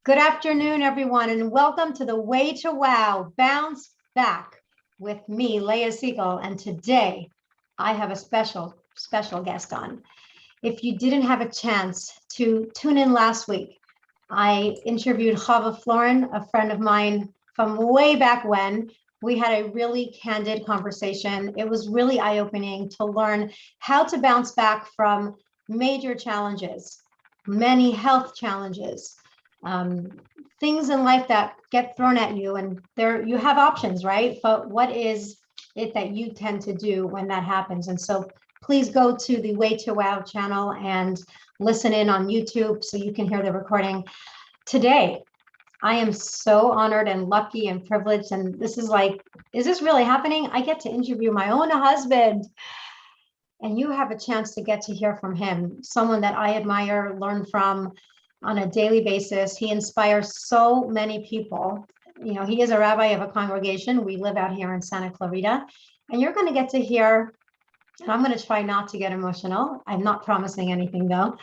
Good afternoon, everyone, and welcome to the Way to Wow Bounce Back with me, Leah Siegel. And today I have a special guest on. If you didn't have a chance to tune in last week, I interviewed Chava Florin, a friend of mine from way back when. We had a really candid conversation. It was really eye-opening to learn how to bounce back from major challenges, many health challenges, um, things in life that get thrown at you, and there you have options, right? But what is it that you tend to do when that happens? And so please go to the Way to Wow channel and listen in on YouTube so you can hear the recording. Today, I am so honored and lucky and privileged. And this is like, is this really happening? I get to interview my own husband. And you have a chance to get to hear from him, someone that I admire, learn from on a daily basis. He inspires so many people. You know, he is a rabbi of a congregation. We live out here in Santa Clarita. And you're going to get to hear, and I'm going to try not to get emotional. I'm not promising anything though.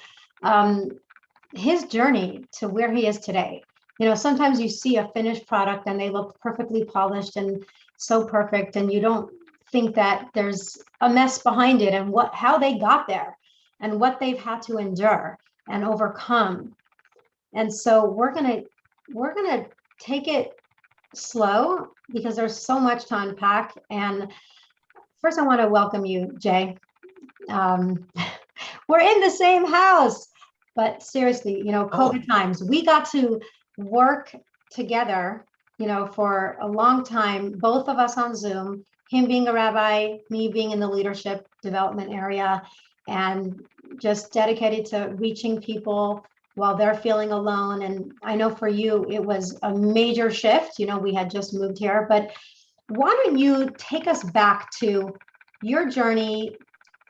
His journey to where he is today. You know, sometimes you see a finished product and they look perfectly polished and so perfect, and you don't think that there's a mess behind it and how they got there and what they've had to endure and overcome. And so we're gonna take it slow because there's so much to unpack. And first, I want to welcome you, Jay. Um, we're in the same house, but seriously, you know, COVID times, we got to work together, you know, for a long time, both of us on Zoom, him being a rabbi, me being in the leadership development area, and just dedicated to reaching people while they're feeling alone. And I know for you, it was a major shift. You know, we had just moved here, but why don't you take us back to your journey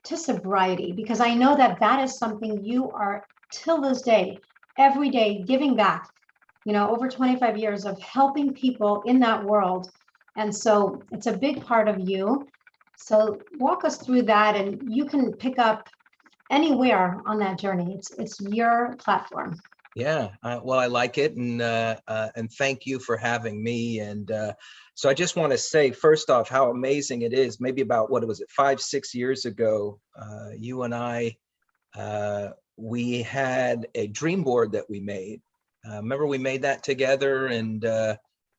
to sobriety? Because I know that that is something you are till this day, every day giving back, you know, over 25 years of helping people in that world. And so it's a big part of you. So walk us through that, and you can pick up anywhere on that journey. It's your platform. Yeah, well, I like it, and thank you for having me. And so I just want to say, first off, how amazing it is. Maybe about, what was it, 5-6 years ago, you and I, we had a dream board that we made. Remember, we made that together, and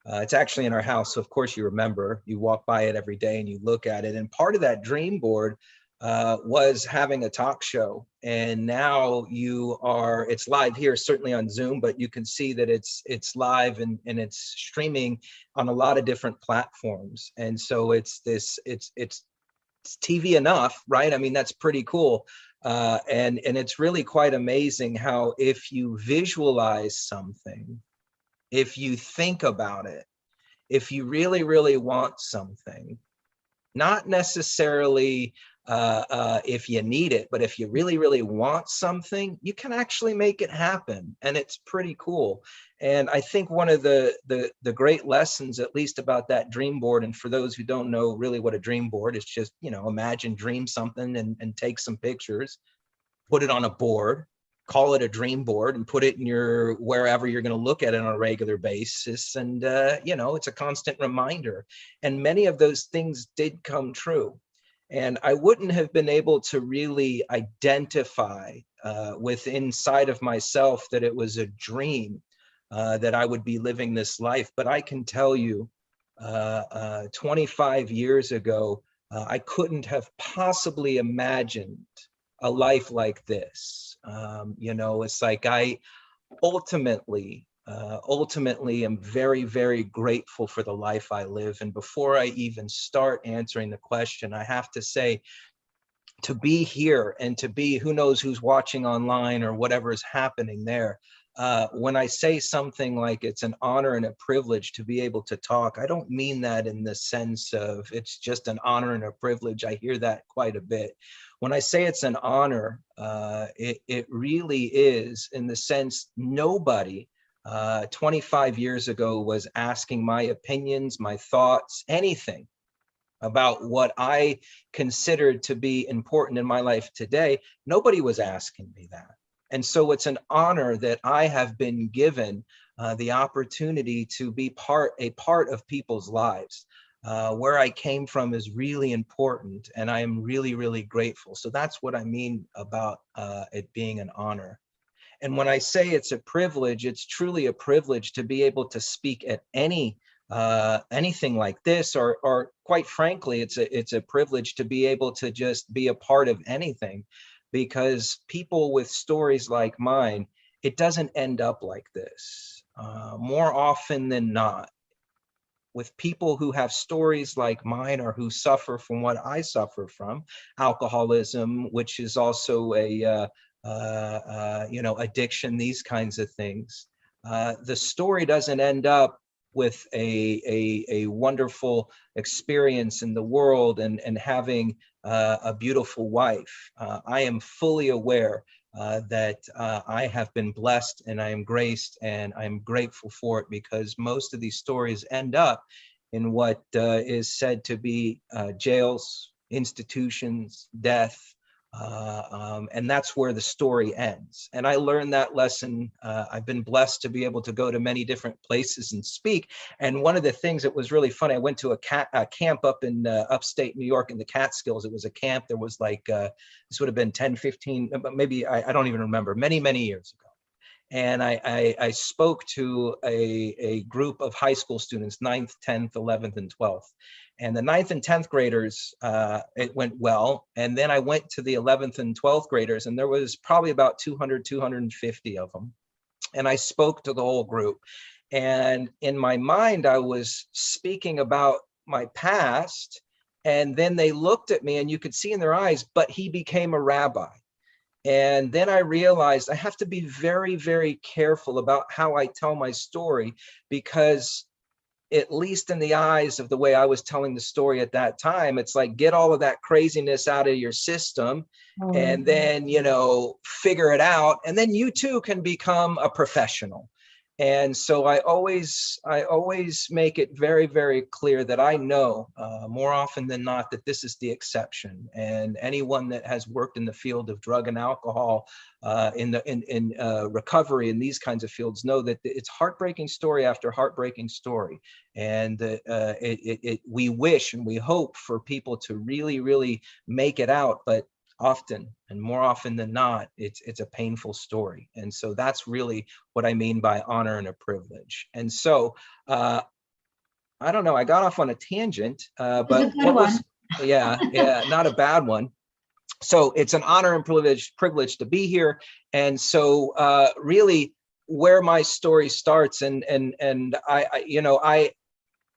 it's actually in our house. So of course you remember. You walk by it every day and you look at it. And part of that dream board was having a talk show. And now it's live here, certainly on Zoom, but you can see that it's live and it's streaming on a lot of different platforms. And so it's TV enough, right? I mean, that's pretty cool. And it's really quite amazing how, if you visualize something, if you think about it, if you really, really want something, not necessarily if you need it, but if you really, really want something, you can actually make it happen. And it's pretty cool. And I think one of the great lessons, at least about that dream board, and for those who don't know really what a dream board is, just, you know, imagine, dream something and take some pictures, put it on a board, call it a dream board, and put it in your wherever you're going to look at it on a regular basis. And, you know, it's a constant reminder. And many of those things did come true. And I wouldn't have been able to really identify with inside of myself that it was a dream, that I would be living this life. But I can tell you, 25 years ago, I couldn't have possibly imagined a life like this. You know, it's like I ultimately am very, very grateful for the life I live. And before I even start answering the question, I have to say, to be here and to be, who knows who's watching online or whatever is happening there. When I say something like it's an honor and a privilege to be able to talk, I don't mean that in the sense of it's just an honor and a privilege. I hear that quite a bit. When I say it's an honor, it really is, in the sense nobody 25 years ago was asking my opinions, my thoughts, anything about what I considered to be important in my life today. Nobody was asking me that. And so it's an honor that I have been given the opportunity to be a part of people's lives. Where I came from is really important, and I am really, really grateful. So that's what I mean about it being an honor. And when I say it's a privilege, it's truly a privilege to be able to speak at anything like this, or quite frankly, it's a privilege to be able to just be a part of anything, because people with stories like mine, it doesn't end up like this. More often than not, with people who have stories like mine, or who suffer from what I suffer from, alcoholism, which is also addiction, these kinds of things. The story doesn't end up with a wonderful experience in the world, and having a beautiful wife. I am fully aware that I have been blessed, and I am graced, and I'm grateful for it, because most of these stories end up in what is said to be jails, institutions, death, and that's where the story ends. And I learned that lesson. I've been blessed to be able to go to many different places and speak. And one of the things that was really funny, I went to a camp up in upstate New York in the Catskills. It was a camp. There was like, this would have been 10, 15, maybe, I don't even remember, many, many years ago. And I spoke to a group of high school students, 9th, 10th, 11th, and 12th. And the 9th and 10th graders, it went well. And then I went to the 11th and 12th graders, and there was probably about 200, 250 of them. And I spoke to the whole group. And in my mind, I was speaking about my past. And then they looked at me, and you could see in their eyes, but he became a rabbi. And then I realized I have to be very, very careful about how I tell my story, because at least in the eyes of the way I was telling the story at that time, it's like, get all of that craziness out of your system, and then, figure it out. And then you too can become a professional. And so I always make it very, very clear that I know more often than not that this is the exception. And anyone that has worked in the field of drug and alcohol, in recovery in these kinds of fields, know that it's heartbreaking story after heartbreaking story. And we wish and we hope for people to really, really make it out, but often, and more often than not, it's a painful story. And so that's really what I mean by honor and a privilege. And so I don't know, I got off on a tangent, but what was, yeah, not a bad one. So it's an honor and privilege to be here. And so really where my story starts, and I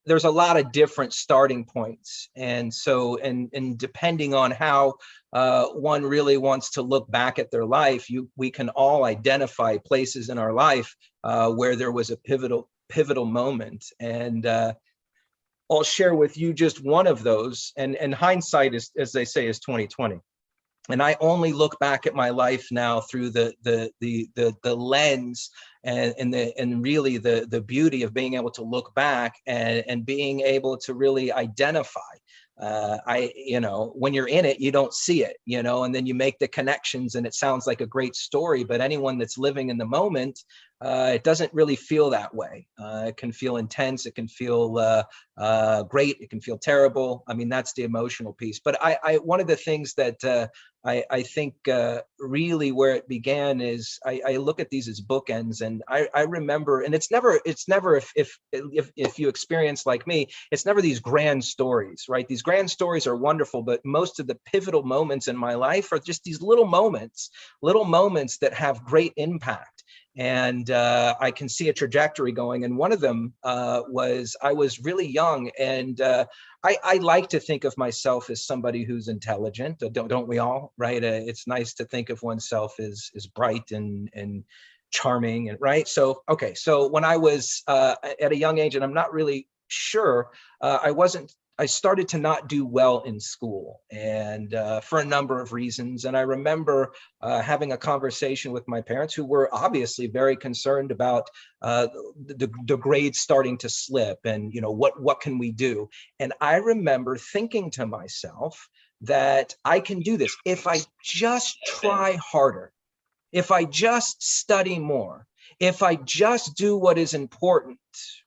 there's a lot of different starting points. And so, and depending on how one really wants to look back at their life, we can all identify places in our life where there was a pivotal moment. And I'll share with you just one of those. And hindsight is, as they say, is 2020. And I only look back at my life now through the lens and really the beauty of being able to look back and being able to really identify. When you're in it, you don't see it, and then you make the connections, and it sounds like a great story, but anyone that's living in the moment, it doesn't really feel that way. It can feel intense. It can feel great. It can feel terrible. I mean, that's the emotional piece. But one of the things that I think really where it began is I look at these as bookends, and I remember, and it's never if you experience like me, it's never these grand stories, right? These grand stories are wonderful, but most of the pivotal moments in my life are just these little moments that have great impact. And I can see a trajectory going. And one of them was I was really young, and I like to think of myself as somebody who's intelligent. Don't we all, right? It's nice to think of oneself as bright and charming, and right. So okay. So when I was at a young age, and I'm not really sure, I started to not do well in school, and for a number of reasons. And I remember having a conversation with my parents, who were obviously very concerned about the grades starting to slip, and what can we do? And I remember thinking to myself that I can do this if I just try harder, if I just study more, If I just do what is important,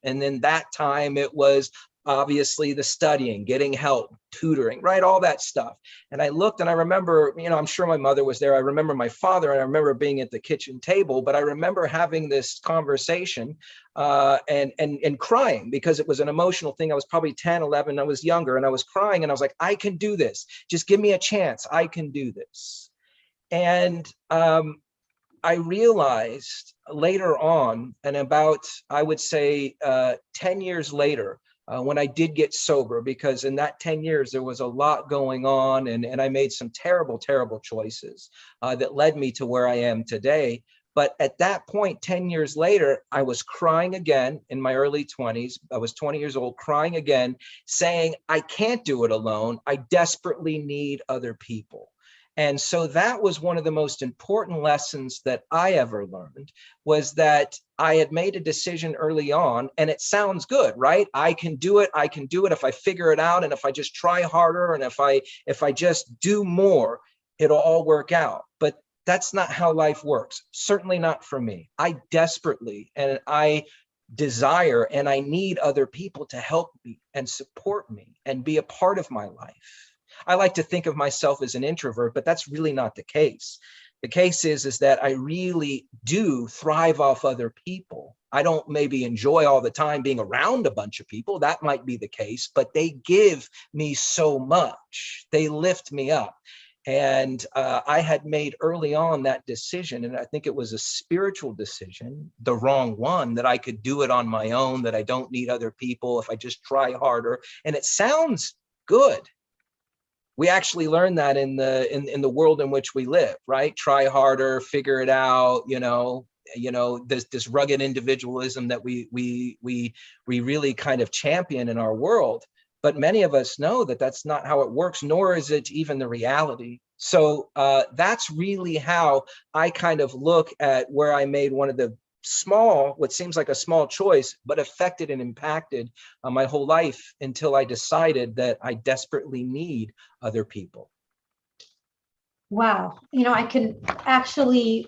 and then that time it was obviously the studying, getting help, tutoring, right? All that stuff. And I looked and I remember, I'm sure my mother was there. I remember my father, and I remember being at the kitchen table, but I remember having this conversation and crying because it was an emotional thing. I was probably 10, 11. I was younger, and I was crying, and I was like, I can do this. Just give me a chance. I can do this. And I realized later on, and about, I would say 10 years later, when I did get sober, because in that 10 years, there was a lot going on, and I made some terrible, terrible choices that led me to where I am today. But at that point, 10 years later, I was crying again in my early 20s. I was 20 years old, crying again, saying, I can't do it alone. I desperately need other people. And so that was one of the most important lessons that I ever learned, was that I had made a decision early on, and it sounds good, right? I can do it. I can do it if I figure it out, and if I just try harder, and if I just do more, it'll all work out. But that's not how life works. Certainly not for me. I desperately, and I desire, and I need other people to help me and support me and be a part of my life. I like to think of myself as an introvert, but that's really not the case. The case is that I really do thrive off other people. I don't maybe enjoy all the time being around a bunch of people. That might be the case, but they give me so much. They lift me up. And I had made early on that decision, and I think it was a spiritual decision, the wrong one, that I could do it on my own, that I don't need other people if I just try harder. And it sounds good. We actually learn that in the world in which we live, right? Try harder, figure it out, this rugged individualism that we really kind of champion in our world. But many of us know that that's not how it works, nor is it even the reality. So that's really how I kind of look at where I made one of the what seems like a small choice, but affected and impacted my whole life, until I decided that I desperately need other people. Wow. I can actually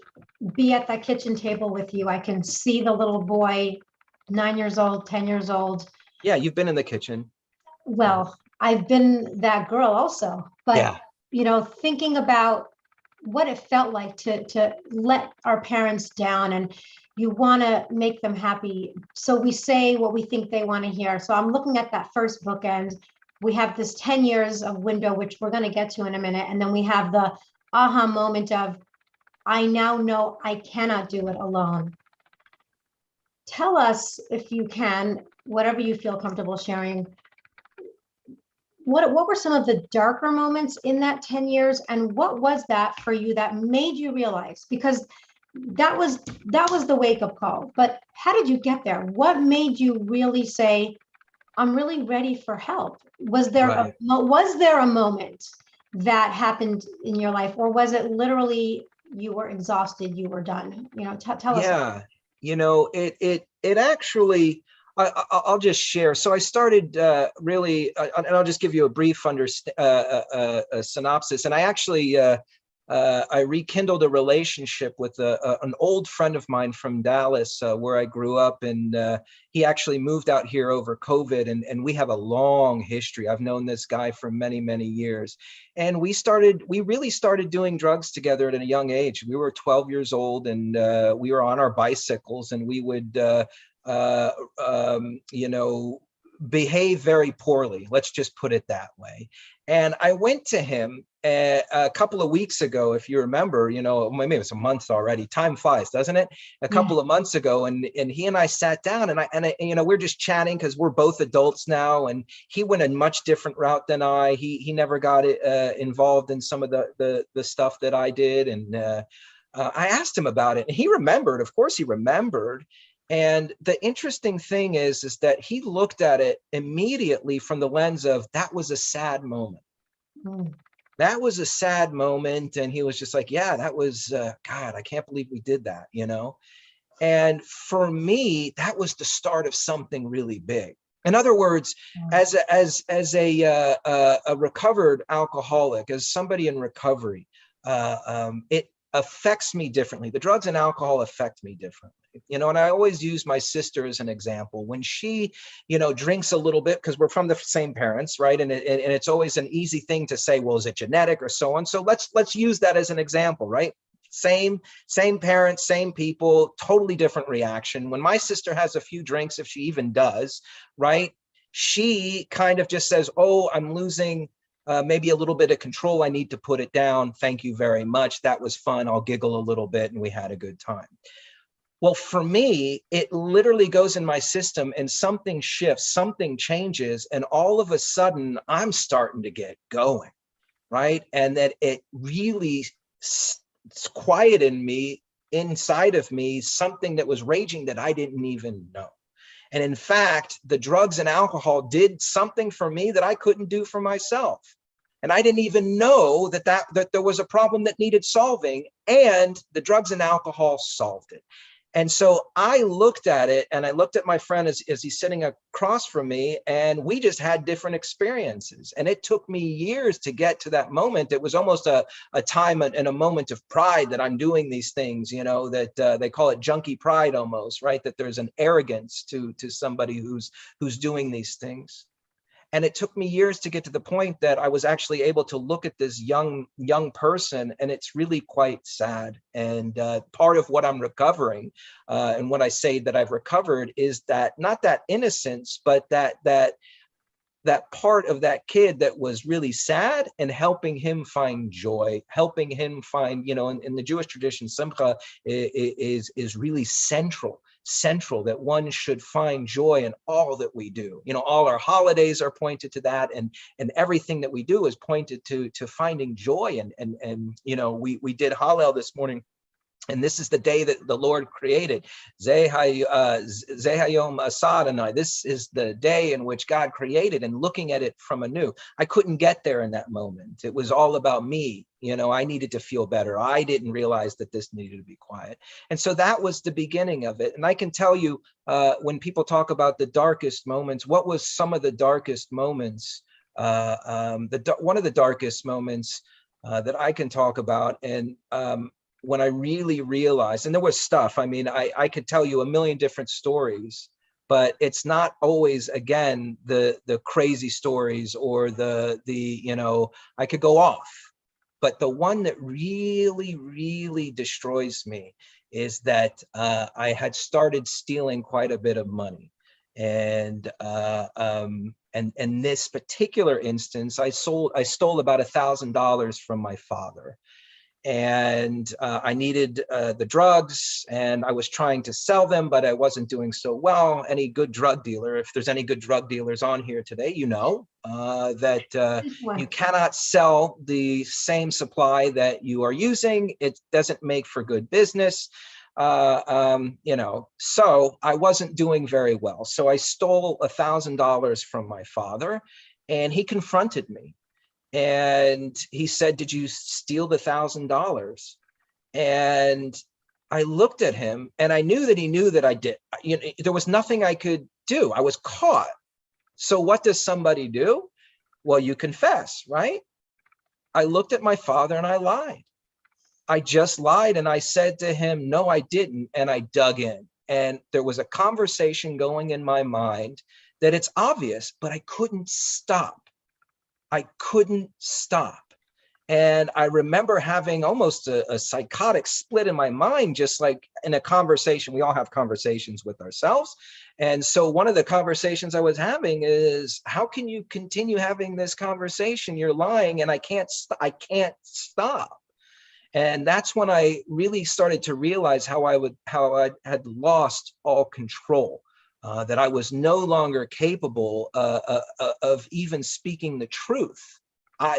be at that kitchen table with you. I can see the little boy, 9 years old, 10 years old. Yeah, you've been in the kitchen. Well, I've been that girl also, but yeah. Thinking about what it felt like to let our parents down, and you want to make them happy. So we say what we think they want to hear. So I'm looking at that first bookend. We have this 10 years of window, which we're going to get to in a minute. And then we have the aha moment of, I now know I cannot do it alone. Tell us, if you can, whatever you feel comfortable sharing, what were some of the darker moments in that 10 years, and what was that for you that made you realize? Because that was the wake-up call, but how did you get there? What made you really say, I'm really ready for help? Was there a moment that happened in your life, or was it literally you were exhausted, you were done? Tell us. Yeah, it actually, I'll just share. So I started really, and I'll just give you a brief synopsis. And I actually, I rekindled a relationship with an old friend of mine from Dallas, where I grew up, and he actually moved out here over COVID, and we have a long history. I've known this guy for many, many years, and we really started doing drugs together at a young age. We were 12 years old, and we were on our bicycles, and we would, behave very poorly. Let's just put it that way. And I went to him a couple of weeks ago, if you remember, maybe it's a month already. Time flies, doesn't it? A couple of months ago, and he and I sat down, and we're just chatting because we're both adults now. And he went a much different route than I. He never got involved in some of the stuff that I did, and I asked him about it, and he remembered. Of course, he remembered. And the interesting thing is that he looked at it immediately from the lens of, that was a sad moment. That was a sad moment. And he was just like, yeah, that was, God, I can't believe we did that, And for me, that was the start of something really big. In other words, as a recovered alcoholic, as somebody in recovery, affects me differently. The drugs and alcohol affect me differently. And I always use my sister as an example. When she, drinks a little bit, because we're from the same parents, right? And it's always an easy thing to say, well, is it genetic or so on? So let's use that as an example, right? Same parents, same people, totally different reaction. When my sister has a few drinks, if she even does, right? She kind of just says, oh, I'm losing maybe a little bit of control. I need to put it down. Thank you very much. That was fun. I'll giggle a little bit and we had a good time. Well, for me, it literally goes in my system and something shifts, something changes. And all of a sudden I'm starting to get going, right? And that it really quieted me inside of me, something that was raging that I didn't even know. And in fact, the drugs and alcohol did something for me that I couldn't do for myself. And I didn't even know that there was a problem that needed solving, and the drugs and alcohol solved it. And so I looked at it, and I looked at my friend as he's sitting across from me, and we just had different experiences. And it took me years to get to that moment. It was almost a time and a moment of pride that I'm doing these things, that they call it junkie pride almost, right? That there's an arrogance to somebody who's doing these things. And it took me years to get to the point that I was actually able to look at this young person, and it's really quite sad. And part of what I'm recovering, and what I say that I've recovered, is that not that innocence, but that part of that kid that was really sad, and helping him find joy, helping him find, in the Jewish tradition, Simcha is really central, that one should find joy in all that we do. All our holidays are pointed to that, and everything that we do is pointed to finding joy. And we did Hallel this morning. And this is the day that the Lord created. Zeh hayom asah Adonai. This is the day in which God created, and looking at it from anew. I couldn't get there in that moment. It was all about me. I needed to feel better. I didn't realize that this needed to be quiet. And so that was the beginning of it. And I can tell you, when people talk about the darkest moments, what was some of the darkest moments? One of the darkest moments that I can talk about, and when I really realized, and there was stuff, I could tell you a million different stories, but it's not always, again, the crazy stories or I could go off. But the one that really, really destroys me is that I had started stealing quite a bit of money. And this particular instance, I stole about $1,000 from my father. And I needed the drugs, and I was trying to sell them, but I wasn't doing so well. Any good drug dealer, if there's any good drug dealers on here today, that you cannot sell the same supply that you are using. It doesn't make for good business. So I wasn't doing very well. So I stole $1,000 from my father, and he confronted me. And he said, did you steal the $1,000? And I looked at him, and I knew that he knew that I did. There was nothing I could do. I was caught. So what does somebody do? Well, you confess, right? I looked at my father and I lied. I just lied. And I said to him, no, I didn't. And I dug in. And there was a conversation going in my mind that it's obvious, but I couldn't stop. I couldn't stop. And I remember having almost a psychotic split in my mind, just like in a conversation. We all have conversations with ourselves. And so one of the conversations I was having is, how can you continue having this conversation? You're lying, and I can't stop. And that's when I really started to realize how I had lost all control. That I was no longer capable of even speaking the truth.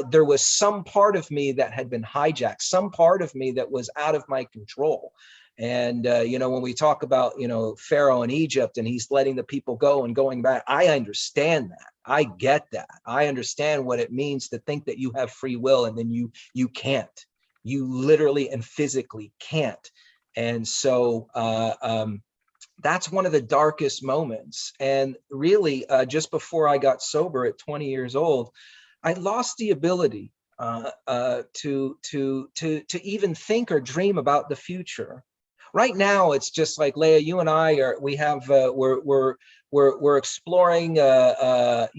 There was some part of me that had been hijacked, some part of me that was out of my control. And, when we talk about, Pharaoh in Egypt, and he's letting the people go and going back, I understand that. I get that. I understand what it means to think that you have free will, and then you can't. You literally and physically can't. And so, that's one of the darkest moments. And really, just before I got sober at 20 years old, I lost the ability to even think or dream about the future. Right now, it's just like Leah, you and I are. We have we're exploring. Or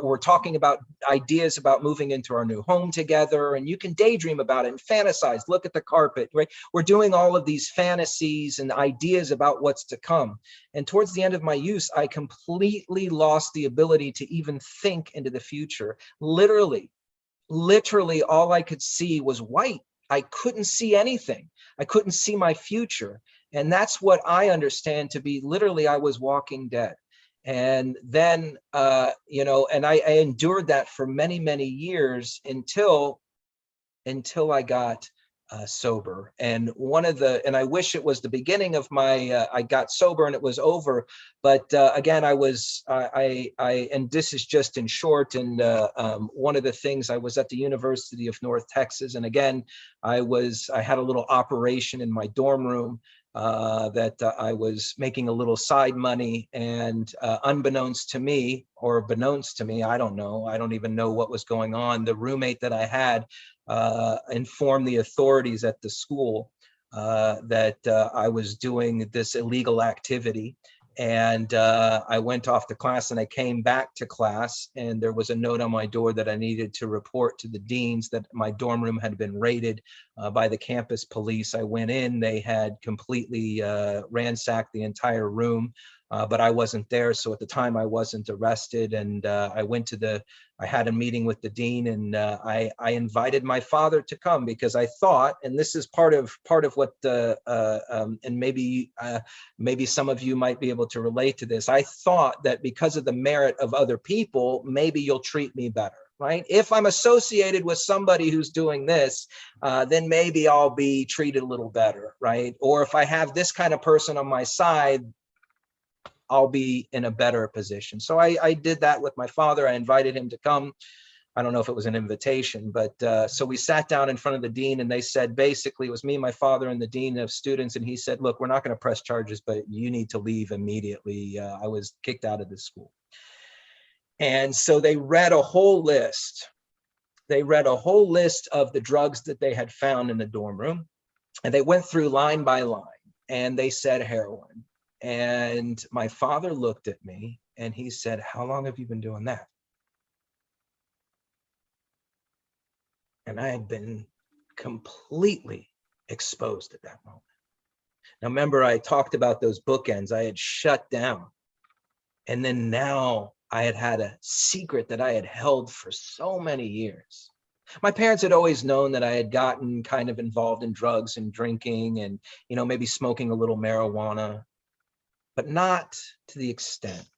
we're talking about ideas about moving into our new home together, and you can daydream about it and fantasize. Look at the carpet, right? We're doing all of these fantasies and ideas about what's to come. And towards the end of my youth, I completely lost the ability to even think into the future. Literally all I could see was white. I couldn't see anything. I couldn't see my future. And that's what I understand to be literally, I was walking dead. And then, and I endured that for many, many years until I got sober. And and I wish it was the beginning of my, I got sober and it was over. But again, and this is just in short. And one of the things, I was at the University of North Texas. And again, I had a little operation in my dorm room that I was making a little side money, and unbeknownst to me, or beknownst to me, I don't know. I don't even know what was going on. The roommate that I had informed the authorities at the school that I was doing this illegal activity. And I went off to class, and I came back to class, and there was a note on my door that I needed to report to the deans that my dorm room had been raided by the campus police. I went in, they had completely ransacked the entire room, but I wasn't there. So at the time I wasn't arrested. And I had a meeting with the dean, and I invited my father to come, because I thought, and this is part of what and maybe some of you might be able to relate to this. I thought that because of the merit of other people, maybe you'll treat me better, right? If I'm associated with somebody who's doing this, then maybe I'll be treated a little better, right? Or if I have this kind of person on my side, I'll be in a better position. So I did that with my father. I invited him to come. I don't know if it was an invitation, but so we sat down in front of the dean, and they said, basically, it was me, my father, and the dean of students. And he said, look, we're not going to press charges, but you need to leave immediately. I was kicked out of the school. And so they read a whole list. They read a whole list of the drugs that they had found in the dorm room. And they went through line by line, and they said heroin. And my father looked at me, and he said, how long have you been doing that? And I had been completely exposed at that moment. Now, remember, I talked about those bookends. I had shut down. And then now I had a secret that I had held for so many years. My parents had always known that I had gotten kind of involved in drugs and drinking and, maybe smoking a little marijuana, but not to the extent.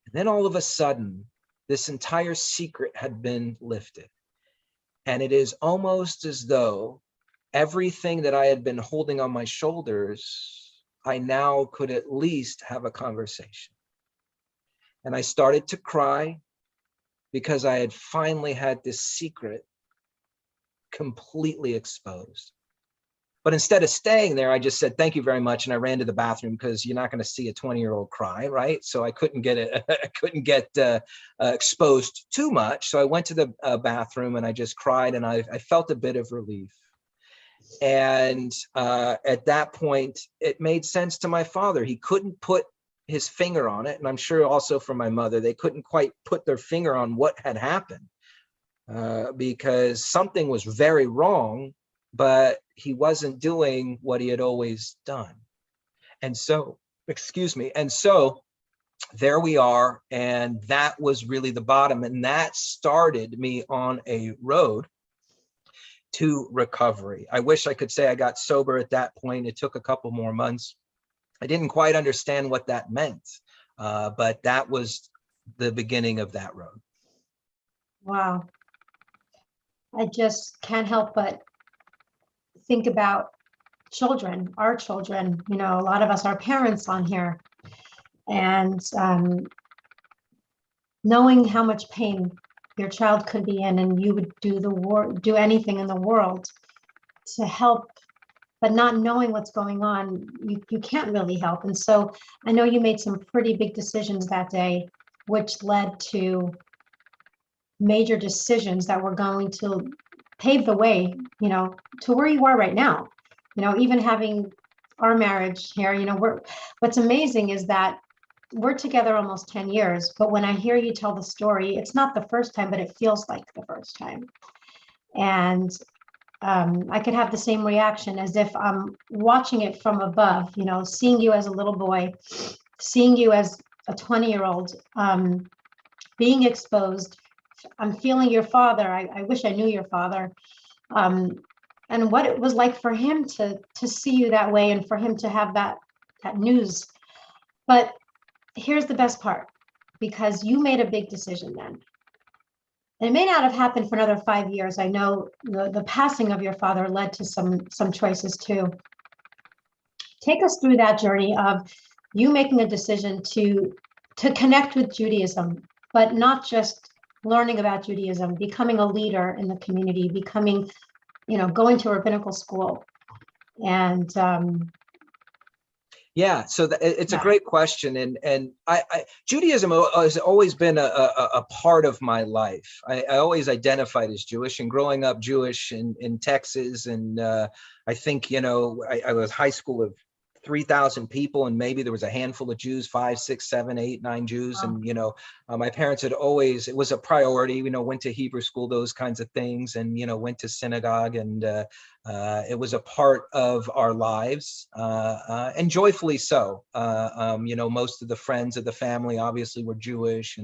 And then all of a sudden, this entire secret had been lifted. And it is almost as though everything that I had been holding on my shoulders, I now could at least have a conversation. And I started to cry, because I had finally had this secret completely exposed. But instead of staying there, I just said, thank you very much. And I ran to the bathroom, because you're not going to see a 20-year-old cry, right? So I couldn't get exposed too much. So I went to the bathroom, and I just cried, and I felt a bit of relief. And at that point, it made sense to my father. He couldn't put his finger on it. And I'm sure also for my mother, they couldn't quite put their finger on what had happened, because something was very wrong, but he wasn't doing what he had always done. And so, and so there we are. And that was really the bottom. And that started me on a road to recovery. I wish I could say I got sober at that point. It took a couple more months. I didn't quite understand what that meant, but that was the beginning of that road. Wow. I just can't help but think about children, our children. A lot of us are parents on here, and knowing how much pain your child could be in, and you would do anything in the world to help, but not knowing what's going on, you can't really help. And so I know you made some pretty big decisions that day, which led to major decisions that were going to pave the way, to where you are right now. Even having our marriage here, what's amazing is that we're together almost 10 years, but when I hear you tell the story, it's not the first time, but it feels like the first time. And I could have the same reaction as if I'm watching it from above, seeing you as a little boy, seeing you as a 20-year-old, being exposed. I'm feeling your father. I wish I knew your father. And what it was like for him to see you that way and for him to have that news. But here's the best part, because you made a big decision then. And it may not have happened for another 5 years. I know the passing of your father led to some choices too. Take us through that journey of you making a decision to connect with Judaism, but not just learning about Judaism, becoming a leader in the community, becoming, going to rabbinical school. And yeah, so it's a great question, and I Judaism has always been a part of my life. I always identified as Jewish, and growing up Jewish in Texas, and I think I was high school of 3,000 people, and maybe there was a handful of Jews, 5, 6, 7, 8, 9 Jews. And, my parents had always, it was a priority, went to Hebrew school, those kinds of things, and, went to synagogue, and it was a part of our lives, and joyfully so. Most of the friends of the family obviously were Jewish,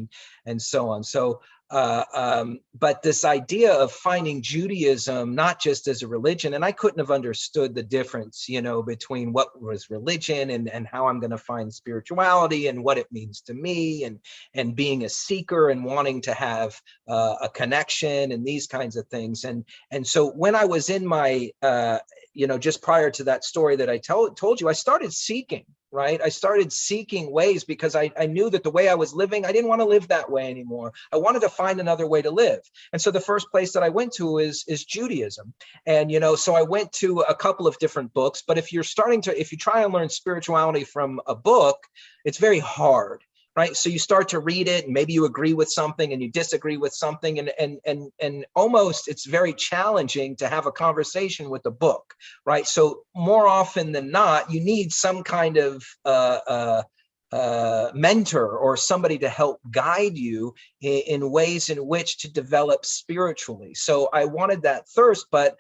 and so on. So, but this idea of finding Judaism, not just as a religion, and I couldn't have understood the difference, between what was religion and how I'm going to find spirituality and what it means to me, and being a seeker and wanting to have a connection and these kinds of things. And so when I was in my, just prior to that story that I told you, I started seeking. Right. I started seeking ways because I knew that the way I was living, I didn't want to live that way anymore. I wanted to find another way to live. And so the first place that I went to is Judaism. And, so I went to a couple of different books. But if you try and learn spirituality from a book, it's very hard. Right. So you start to read it, and maybe you agree with something and you disagree with something. And almost it's very challenging to have a conversation with the book. Right. So more often than not, you need some kind of mentor or somebody to help guide you in ways in which to develop spiritually. So I wanted that thirst, but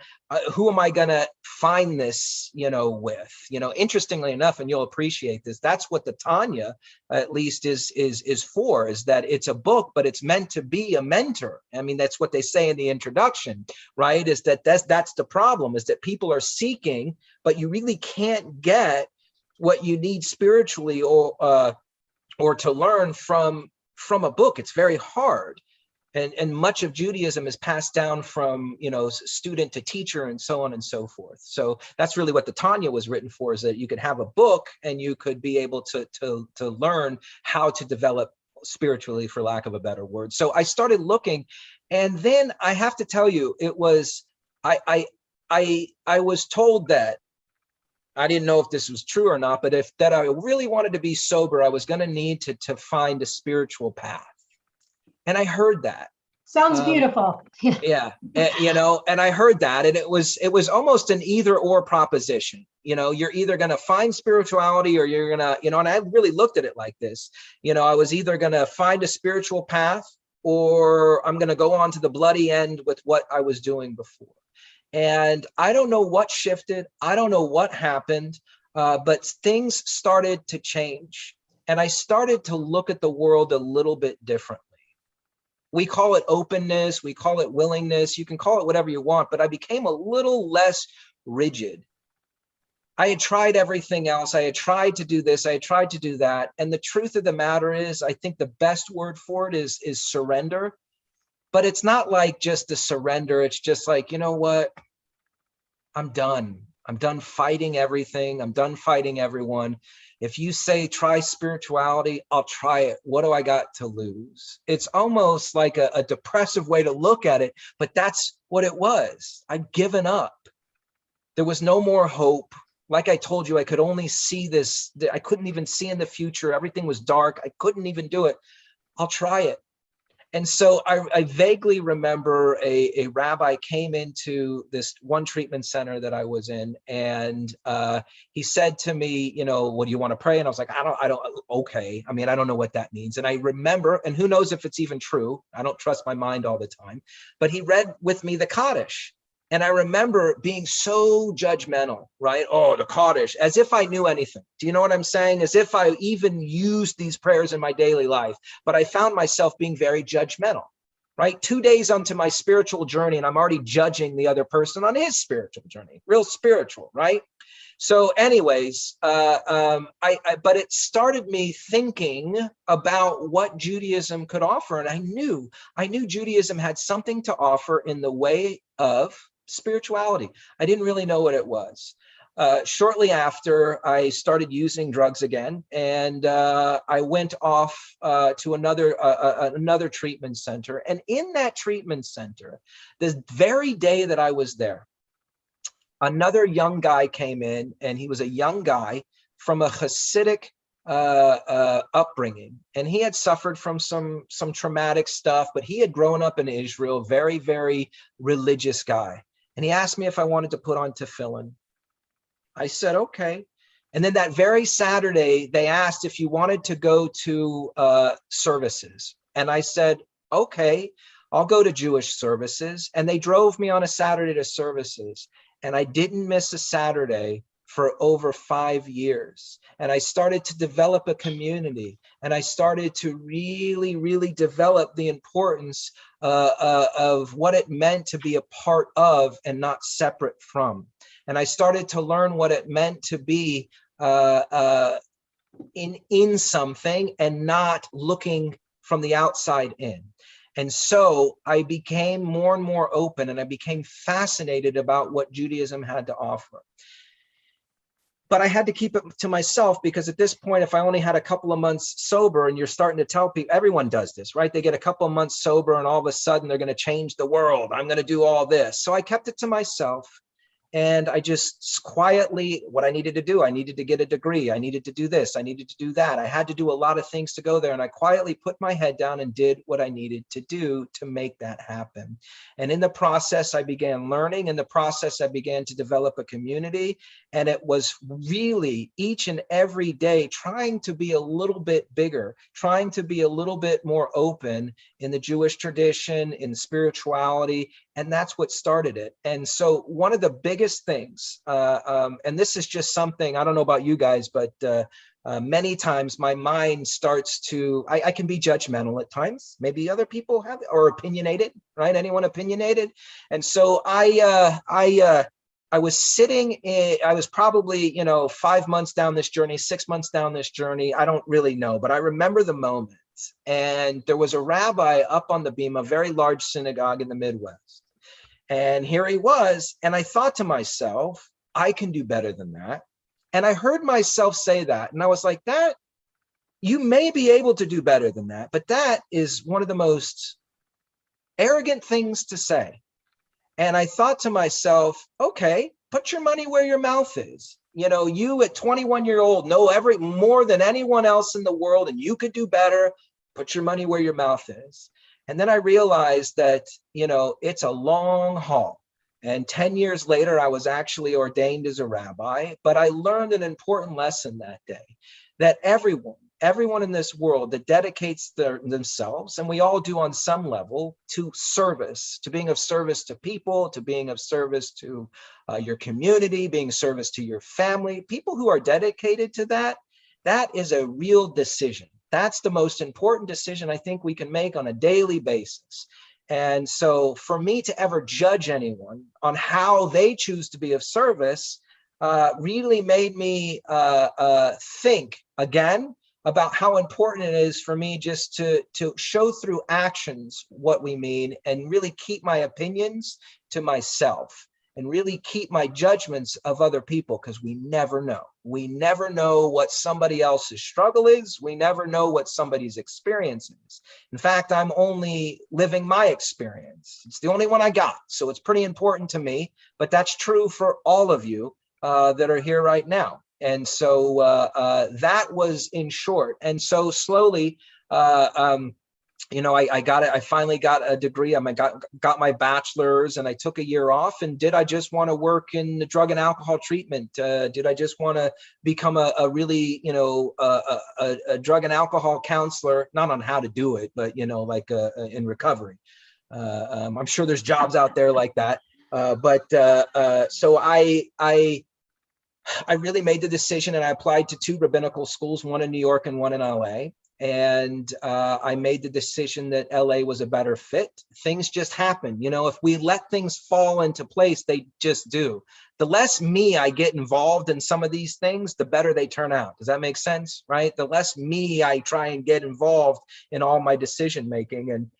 who am I going to find this, with? Interestingly enough, and you'll appreciate this, that's what the Tanya, at least, is for, is that it's a book, but it's meant to be a mentor. I mean, that's what they say in the introduction, right? Is that's the problem, is that people are seeking, but you really can't get what you need spiritually or to learn from a book. It's very hard. And much of Judaism is passed down from, student to teacher and so on and so forth. So that's really what the Tanya was written for, is that you could have a book and you could be able to learn how to develop spiritually, for lack of a better word. So I started looking, and then I have to tell you, it was, I was told that, I didn't know if this was true or not, but that I really wanted to be sober, I was going to need to find a spiritual path. And I heard that. Sounds beautiful. Yeah. And I heard that, and it was almost an either or proposition. You're either going to find spirituality or you're going to, and I really looked at it like this. I was either going to find a spiritual path, or I'm going to go on to the bloody end with what I was doing before. And I don't know what shifted. I don't know what happened, but things started to change. And I started to look at the world a little bit differently. We call it openness. We call it willingness. You can call it whatever you want, but I became a little less rigid. I had tried everything else. I had tried to do this. I had tried to do that. And the truth of the matter is, I think the best word for it is surrender. But it's not like just a surrender. It's just like, you know what? I'm done. I'm done fighting everything. I'm done fighting everyone. If you say try spirituality, I'll try it. What do I got to lose? It's almost like a depressive way to look at it, but that's what it was. I'd given up. There was no more hope. Like I told you, I could only see this. I couldn't even see in the future. Everything was dark. I couldn't even do it. I'll try it. And so I vaguely remember a rabbi came into this one treatment center that I was in, and he said to me, you know, what do you want to pray? And I was like, I don't, okay. I mean, I don't know what that means. And I remember, and who knows if it's even true. I don't trust my mind all the time, but he read with me the Kaddish. And I remember being so judgmental, right? Oh, the Kaddish, as if I knew anything. Do you know what I'm saying? As if I even used these prayers in my daily life. But I found myself being very judgmental, right? 2 days onto my spiritual journey, and I'm already judging the other person on his spiritual journey, real spiritual, right? So anyways, but it started me thinking about what Judaism could offer. And I knew Judaism had something to offer in the way of spirituality. I didn't really know what it was. Shortly after, I started using drugs again, and I went off to another treatment center. And in that treatment center, the very day that I was there, another young guy came in, and he was a young guy from a Hasidic upbringing, and he had suffered from some traumatic stuff, but he had grown up in Israel, very, very religious guy. And he asked me if I wanted to put on tefillin. I said, okay. And then that very Saturday, they asked if you wanted to go to services. And I said, okay, I'll go to Jewish services. And they drove me on a Saturday to services. And I didn't miss a Saturday for over 5 years. And I started to develop a community. And I started to really, really develop the importance of what it meant to be a part of and not separate from. And I started to learn what it meant to be in something and not looking from the outside in. And so I became more and more open, and I became fascinated about what Judaism had to offer. But I had to keep it to myself, because at this point, if I only had a couple of months sober, and you're starting to tell people, everyone does this, right? They get a couple of months sober and all of a sudden they're going to change the world. I'm going to do all this. So I kept it to myself. And I just quietly, what I needed to do, I needed to get a degree. I needed to do this. I needed to do that. I had to do a lot of things to go there. And I quietly put my head down and did what I needed to do to make that happen. And in the process, I began learning. In the process, I began to develop a community. And it was really each and every day trying to be a little bit bigger, trying to be a little bit more open in the Jewish tradition, in spirituality. And that's what started it. And so one of the biggest things, and this is just something, I don't know about you guys, but many times my mind starts to, I can be judgmental at times. Maybe other people have, or opinionated, right? Anyone opinionated? And so I was sitting in, I was probably, 5 months down this journey, 6 months down this journey. I don't really know, but I remember the moment. And there was a rabbi up on the beam, a very large synagogue in the Midwest. And here he was. And I thought to myself, I can do better than that. And I heard myself say that. And I was like, that, you may be able to do better than that, but that is one of the most arrogant things to say. And I thought to myself, okay, put your money where your mouth is. You at 21-year-old know more than anyone else in the world, and you could do better. Put your money where your mouth is. And then I realized that, it's a long haul. And 10 years later, I was actually ordained as a rabbi, but I learned an important lesson that day, that everyone in this world that dedicates themselves, and we all do on some level, to service, to being of service to people, to being of service to your community, being of service to your family, people who are dedicated to that, that is a real decision. That's the most important decision I think we can make on a daily basis. And so for me to ever judge anyone on how they choose to be of service really made me think again about how important it is for me just to show through actions what we mean, and really keep my opinions to myself, and really keep my judgments of other people, because we never know. We never know what somebody else's struggle is. We never know what somebody's experience is. In fact, I'm only living my experience. It's the only one I got. So it's pretty important to me, but that's true for all of you that are here right now. And so that was in short. And so slowly, you know, I got it. I finally got a degree. Got my bachelor's, and I took a year off. And did I just want to work in the drug and alcohol treatment? Did I just want to become a really, you know, a drug and alcohol counselor? Not on how to do it, but, you know, like in recovery. I'm sure there's jobs out there like that. So I really made the decision, and I applied to 2 rabbinical schools, one in New York and one in LA. And I made the decision that LA was a better fit. Things just happen. You know, if we let things fall into place, they just do. The less me I get involved in some of these things, the better they turn out. Does that make sense? Right? The less me I try and get involved in all my decision making. And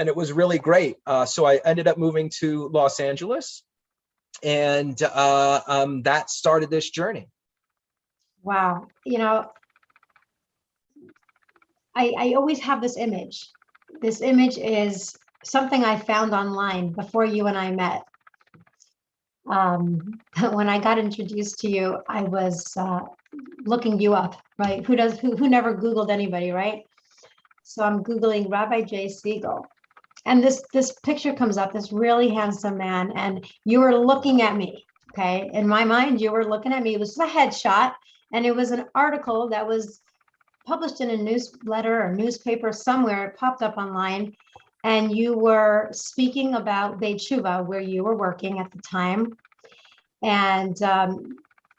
it was really great. So I ended up moving to Los Angeles, and that started this journey. Wow. You know, I always have this image. This image is something I found online before you and I met. When I got introduced to you, I was looking you up, right? Who never Googled anybody, right? So I'm Googling Rabbi Jay Siegel. And this picture comes up, this really handsome man, and you were looking at me, okay? In my mind, you were looking at me. It was a headshot, and it was an article that was published in a newsletter or newspaper somewhere. It popped up online, and you were speaking about Beit Tshuva, where you were working at the time. And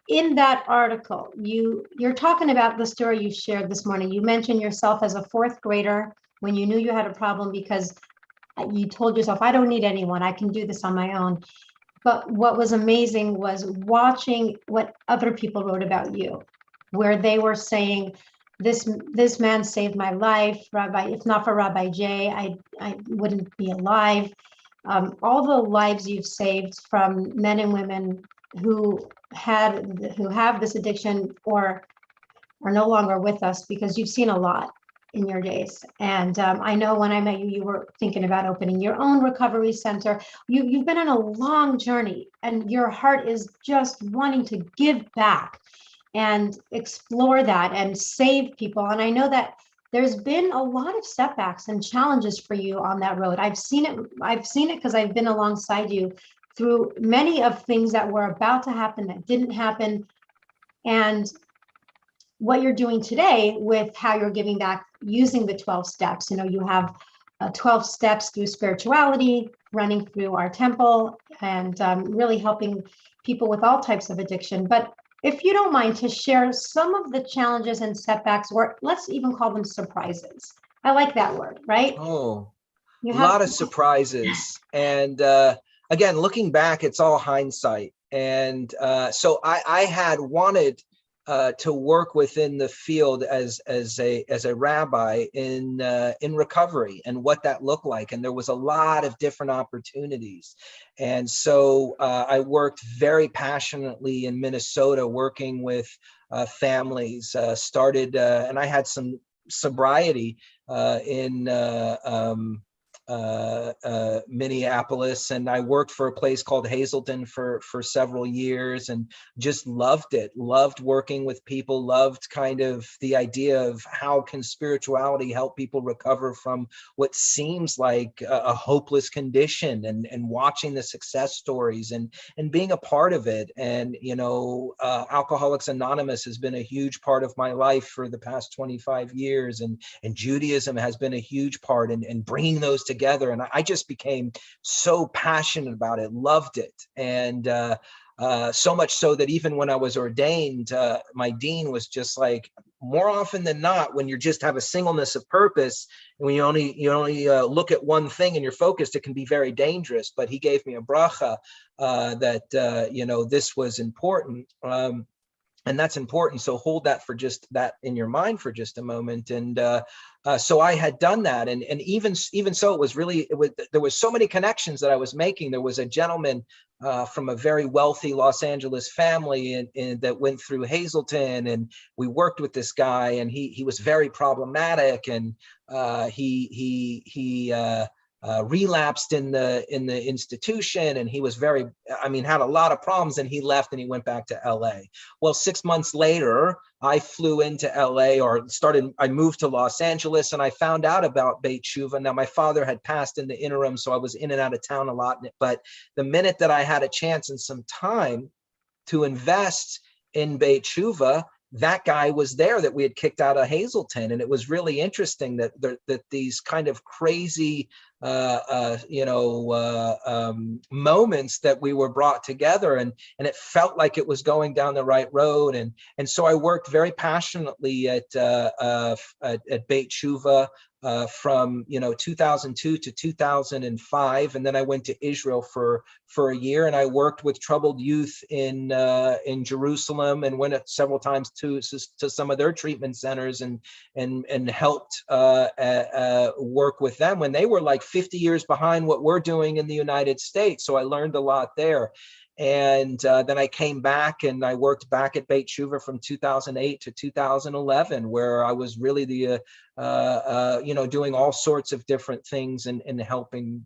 in that article, you're talking about the story you shared this morning. You mentioned yourself as a 4th grader when you knew you had a problem because you told yourself, I don't need anyone, I can do this on my own. But what was amazing was watching what other people wrote about you, where they were saying, this man saved my life, Rabbi. If not for Rabbi Jay, I wouldn't be alive. All the lives you've saved from men and women who have this addiction or are no longer with us, because you've seen a lot in your days. And I know when I met you, you were thinking about opening your own recovery center. You've been on a long journey, and your heart is just wanting to give back and explore that and save people. And I know that there's been a lot of setbacks and challenges for you on that road. I've seen it because I've been alongside you through many of things that were about to happen that didn't happen. And what you're doing today with how you're giving back using the 12 steps. You know, you have 12 steps through spirituality running through our temple, and really helping people with all types of addiction. But if you don't mind to share some of the challenges and setbacks, or let's even call them surprises. I like that word, right? Oh, a lot of surprises. And again, looking back, it's all hindsight. And so I had wanted to work within the field as a rabbi in recovery and what that looked like, and there was a lot of different opportunities. And so I worked very passionately in Minnesota, working with families. And I had some sobriety in Minneapolis, and I worked for a place called Hazleton for several years, and just loved it. Loved working with people. Loved kind of the idea of how can spirituality help people recover from what seems like a hopeless condition, and watching the success stories and being a part of it. And you know, Alcoholics Anonymous has been a huge part of my life for the past 25 years, and Judaism has been a huge part in bringing those together. And I just became so passionate about it, loved it. And so much so that even when I was ordained, my dean was just like, more often than not, when you just have a singleness of purpose, and when you only look at one thing and you're focused, it can be very dangerous. But he gave me a bracha that you know, this was important. And that's important. So hold that in your mind for just a moment. And so I had done that. And even so, there was so many connections that I was making. There was a gentleman from a very wealthy Los Angeles family and that went through Hazleton, and we worked with this guy, and he was very problematic, and he relapsed in the institution, and he was very, I mean, had a lot of problems, and he left and he went back to LA. Well, 6 months later, I flew into LA, I moved to Los Angeles, and I found out about Beit Tshuva. Now, my father had passed in the interim, so I was in and out of town a lot. But the minute that I had a chance and some time to invest in Beit Tshuva, that guy was there that we had kicked out of Hazleton. And it was really interesting that these kind of crazy, moments that we were brought together, and it felt like it was going down the right road. And so I worked very passionately at Beit Tshuva from 2002 to 2005, and then I went to Israel for a year, and I worked with troubled youth in Jerusalem, and went several times to some of their treatment centers and helped work with them when they were like 50 years behind what we're doing in the United States. So I learned a lot there. And then I came back and I worked back at Beit Tshuva from 2008 to 2011, where I was really doing all sorts of different things and helping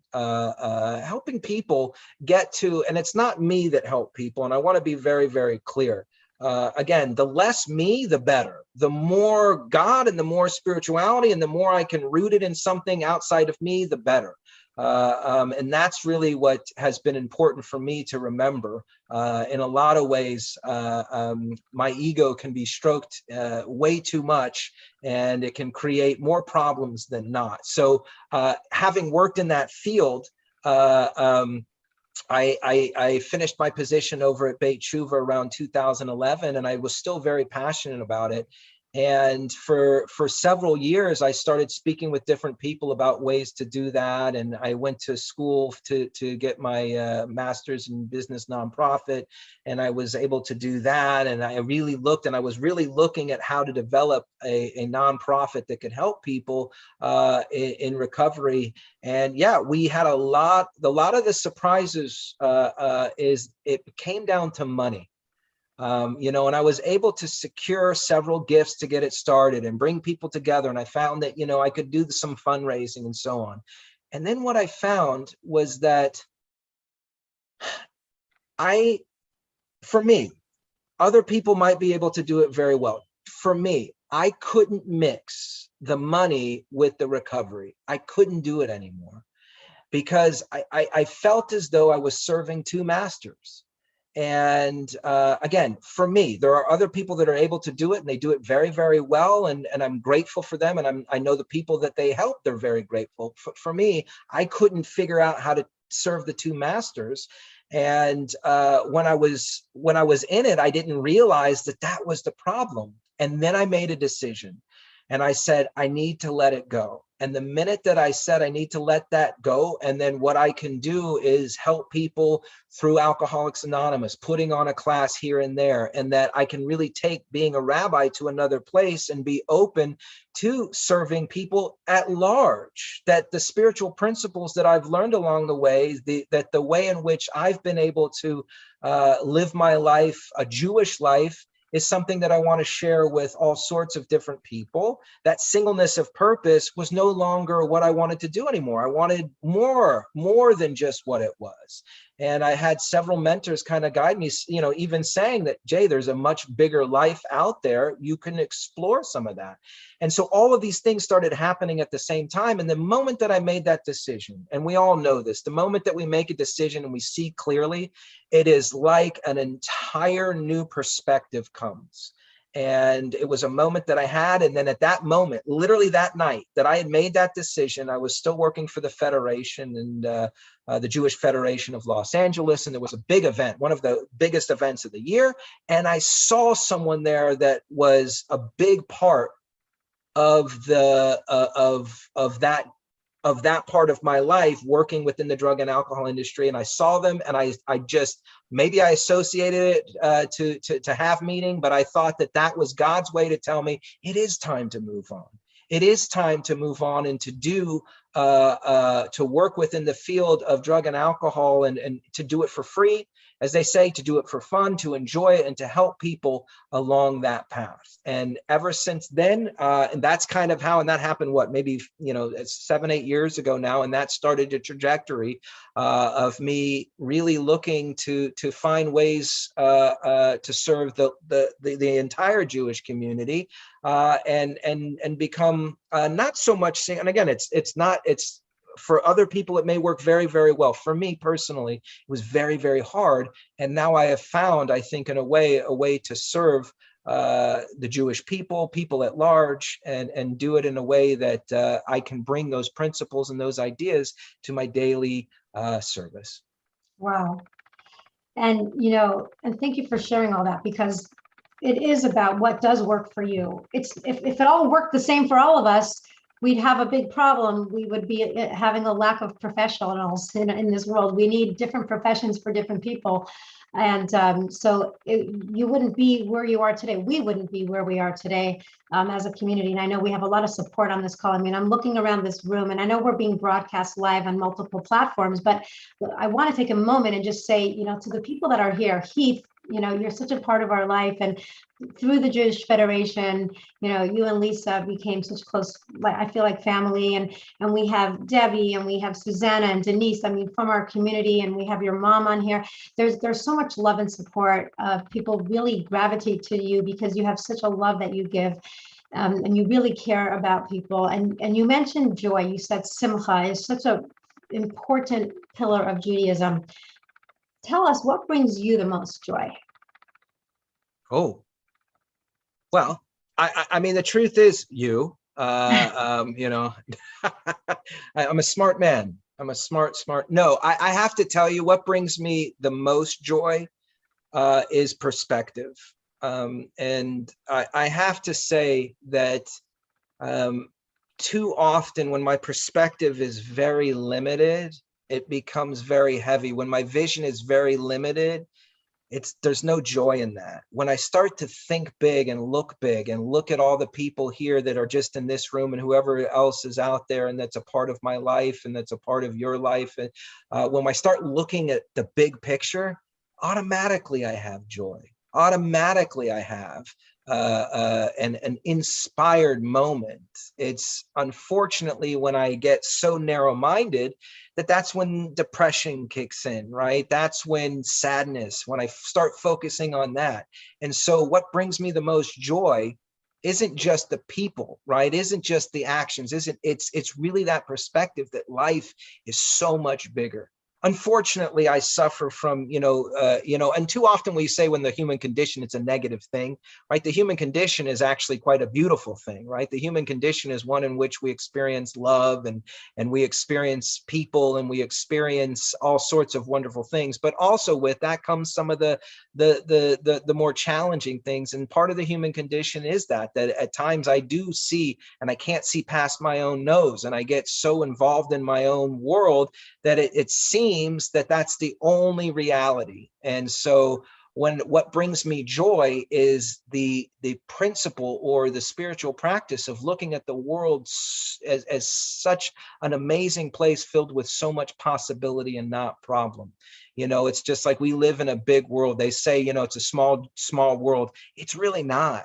people get to, and it's not me that help people. And I want to be very, very clear. Again, the less me, the better. The more God and the more spirituality and the more I can root it in something outside of me, the better. And that's really what has been important for me to remember. In a lot of ways, my ego can be stroked way too much, and it can create more problems than not. So having worked in that field, I finished my position over at Beit Tshuva around 2011, and I was still very passionate about it. And for several years, I started speaking with different people about ways to do that. And I went to school to get my master's in business nonprofit, and I was able to do that. And I really looked, and I was really looking at how to develop a nonprofit that could help people in recovery. And yeah, we had a lot of the surprises is it came down to money. And I was able to secure several gifts to get it started and bring people together. And I found that, I could do some fundraising and so on. And then what I found was that for me, other people might be able to do it very well. For me, I couldn't mix the money with the recovery. I couldn't do it anymore because I felt as though I was serving two masters. And again, for me, there are other people that are able to do it, and they do it very, very well. And I'm grateful for them. And I know the people that they help, they're very grateful. For me, I couldn't figure out how to serve the two masters. And when I was in it, I didn't realize that was the problem. And then I made a decision, and I said, I need to let it go. And the minute that I said I need to let that go, and then what I can do is help people through Alcoholics Anonymous, putting on a class here and there, and that I can really take being a rabbi to another place and be open to serving people at large, that the spiritual principles that I've learned along the way, that the way in which I've been able to live my life, a Jewish life, is something that I want to share with all sorts of different people. That singleness of purpose was no longer what I wanted to do anymore. I wanted more than just what it was. And I had several mentors kind of guide me, even saying that, Jay, there's a much bigger life out there. You can explore some of that. And so all of these things started happening at the same time. And the moment that I made that decision, and we all know this, the moment that we make a decision and we see clearly, it is like an entire new perspective comes. And it was a moment that I had. And then at that moment, literally that night that I had made that decision, I was still working for the Federation and the Jewish Federation of Los Angeles. And there was a big event, one of the biggest events of the year. And I saw someone there that was a big part of the of that part of my life, working within the drug and alcohol industry. And I saw them, and I just, maybe I associated it to have meaning, but I thought that was God's way to tell me it is time to move on. It is time to move on and to do, to work within the field of drug and alcohol, and to do it for free, as they say, to do it for fun, to enjoy it, and to help people along that path. And ever since then, and that's kind of how, and that happened, what, maybe, it's 7-8 years ago now. And that started a trajectory of me really looking to find ways to serve the entire Jewish community, and become not so much, and again, it's for other people, it may work very, very well. For me personally, it was very, very hard. And now I have found, I think, in a way to serve the Jewish people at large, and do it in a way that I can bring those principles and those ideas to my daily service. Wow. And, and thank you for sharing all that, because it is about what does work for you. It's if it all worked the same for all of us, we'd have a big problem. We would be having a lack of professionals in this world. We need different professions for different people. And so you wouldn't be where you are today. We wouldn't be where we are today as a community. And I know we have a lot of support on this call. I mean, I'm looking around this room, and I know we're being broadcast live on multiple platforms, but I want to take a moment and just say, to the people that are here, Heath, you're such a part of our life. And through the Jewish Federation, you and Lisa became such close, I feel like family. And we have Debbie, and we have Susanna and Denise, I mean, from our community, and we have your mom on here. There's so much love and support. People really gravitate to you because you have such a love that you give. And you really care about people. And you mentioned joy. You said simcha is such an important pillar of Judaism. Tell us, what brings you the most joy? Oh, well, I mean, the truth is I'm a smart man. I'm a smart. No, I have to tell you, what brings me the most joy is perspective. And I have to say that too often when my perspective is very limited, it becomes very heavy. When my vision is very limited, there's no joy in that. When I start to think big and look at all the people here that are just in this room, and whoever else is out there, and that's a part of my life, and that's a part of your life, and when I start looking at the big picture, automatically I have joy. Automatically I have an inspired moment. It's unfortunately when I get so narrow-minded that's when depression kicks in, right? That's when sadness, when I start focusing on that. And so what brings me the most joy isn't just the people, right? Isn't just the actions, it's really that perspective that life is so much bigger. Unfortunately, I suffer from, and too often we say when the human condition, it's a negative thing, right? The human condition is actually quite a beautiful thing, right? The human condition is one in which we experience love, and we experience people, and we experience all sorts of wonderful things. But also with that comes some of the more challenging things. And part of the human condition is that at times I do see, and I can't see past my own nose, and I get so involved in my own world that it seems that that's the only reality. And so what brings me joy is the principle or the spiritual practice of looking at the world as such an amazing place filled with so much possibility and not problem. It's just like we live in a big world. They say, it's a small world. It's really not.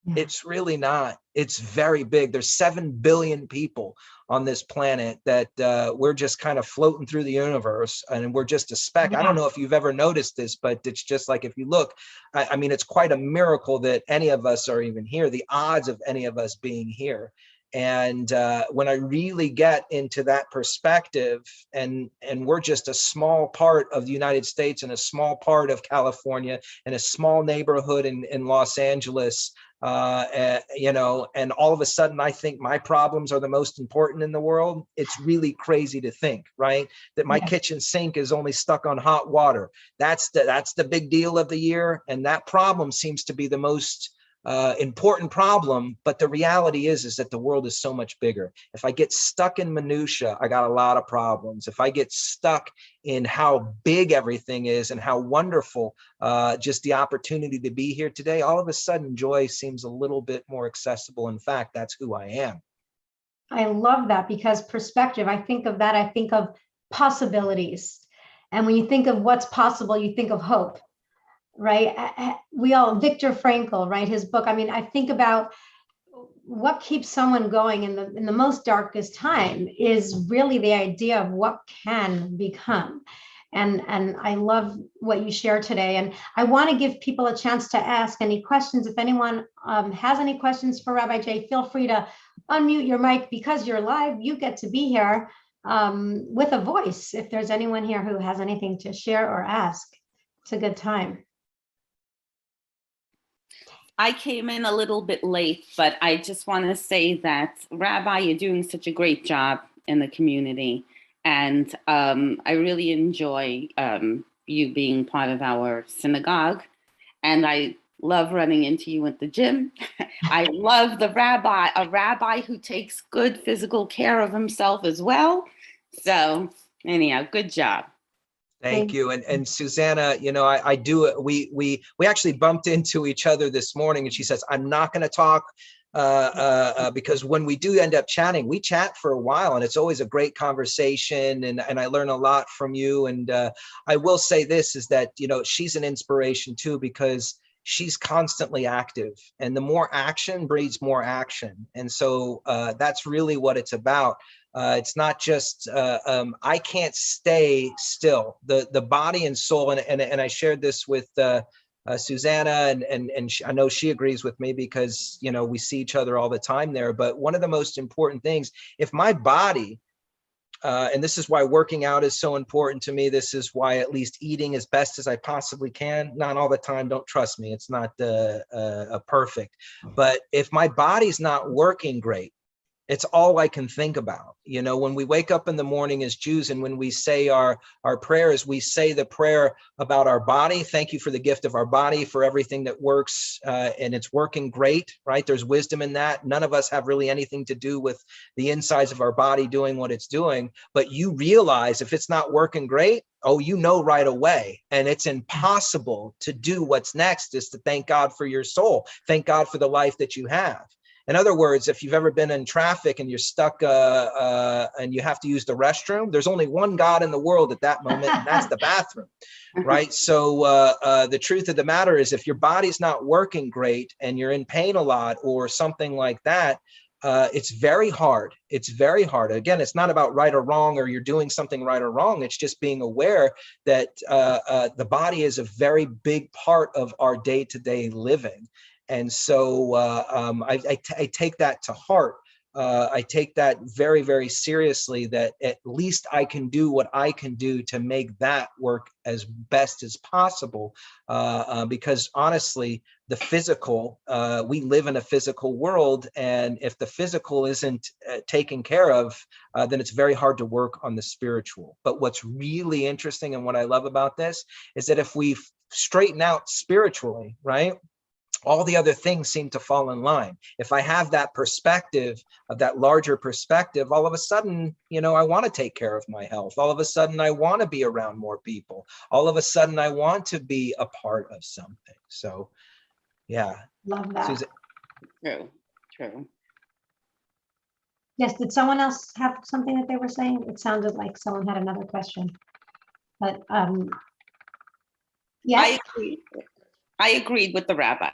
Yeah. It's really not. It's very big. There's 7 billion people on this planet that we're just kind of floating through the universe, and we're just a speck. Yeah. I don't know if you've ever noticed this, but it's just like, if you look, I mean, it's quite a miracle that any of us are even here, the odds of any of us being here. And when I really get into that perspective, and we're just a small part of the United States, and a small part of California, and a small neighborhood in Los Angeles, and all of a sudden I think my problems are the most important in the world. It's really crazy to think, right? That my kitchen sink is only stuck on hot water. That's the big deal of the year. And that problem seems to be the most important problem. But the reality is that the world is so much bigger. If I get stuck in minutia, I got a lot of problems. If I get stuck in how big everything is and how wonderful just the opportunity to be here today, all of a sudden joy seems a little bit more accessible. In fact, that's who I am. I love that, because perspective, I think of possibilities. And when you think of what's possible, you think of hope, right? Viktor Frankl, right? His book. I mean, I think about what keeps someone going in the most darkest time is really the idea of what can become. And I love what you share today. And I want to give people a chance to ask any questions. If anyone has any questions for Rabbi Jay, feel free to unmute your mic. Because you're live, you get to be here with a voice. If there's anyone here who has anything to share or ask, it's a good time. I came in a little bit late, but I just want to say that, Rabbi, you're doing such a great job in the community. And I really enjoy you being part of our synagogue. And I love running into you at the gym. I love a rabbi who takes good physical care of himself as well. So anyhow, good job. Thank you. And Susanna, you know, I do, we actually bumped into each other this morning, and she says, I'm not going to talk because when we do end up chatting, we chat for a while, and it's always a great conversation, and I learn a lot from you. And I will say this is that, you know, she's an inspiration too, because she's constantly active, and the more action breeds more action. And so that's really what it's about. It's not just, I can't stay still. The body and soul, and I shared this with Susanna, and I know she agrees with me because, you know, we see each other all the time there. But one of the most important things, if my body, and this is why working out is so important to me. This is why at least eating as best as I possibly can, not all the time, don't trust me, it's not perfect. But if my body's not working great, it's all I can think about. You know, when we wake up in the morning as Jews, and when we say our prayers, we say the prayer about our body. Thank you for the gift of our body, for everything that works, and it's working great, right? There's wisdom in that. None of us have really anything to do with the insides of our body doing what it's doing. But you realize if it's not working great, oh, you know right away. And it's impossible to do what's next is to thank God for your soul. Thank God for the life that you have. In other words, if you've ever been in traffic and you're stuck and you have to use the restroom, there's only one God in the world at that moment, and that's the bathroom, right? So the truth of the matter is, if your body's not working great and you're in pain a lot or something like that, it's very hard. It's very hard. Again, it's not about right or wrong, or you're doing something right or wrong. It's just being aware that the body is a very big part of our day-to-day living. And so I take that to heart. I take that very, very seriously, that at least I can do what I can do to make that work as best as possible. Because honestly, the physical, we live in a physical world. And if the physical isn't taken care of, then it's very hard to work on the spiritual. But what's really interesting and what I love about this is that if we straighten out spiritually, right, all the other things seem to fall in line. If I have that perspective, of that larger perspective, all of a sudden, you know, I want to take care of my health. All of a sudden, I want to be around more people. All of a sudden, I want to be a part of something. So, yeah. Love that. Susan. True. Yes, did someone else have something that they were saying? It sounded like someone had another question. But yes. I agreed with the rabbi.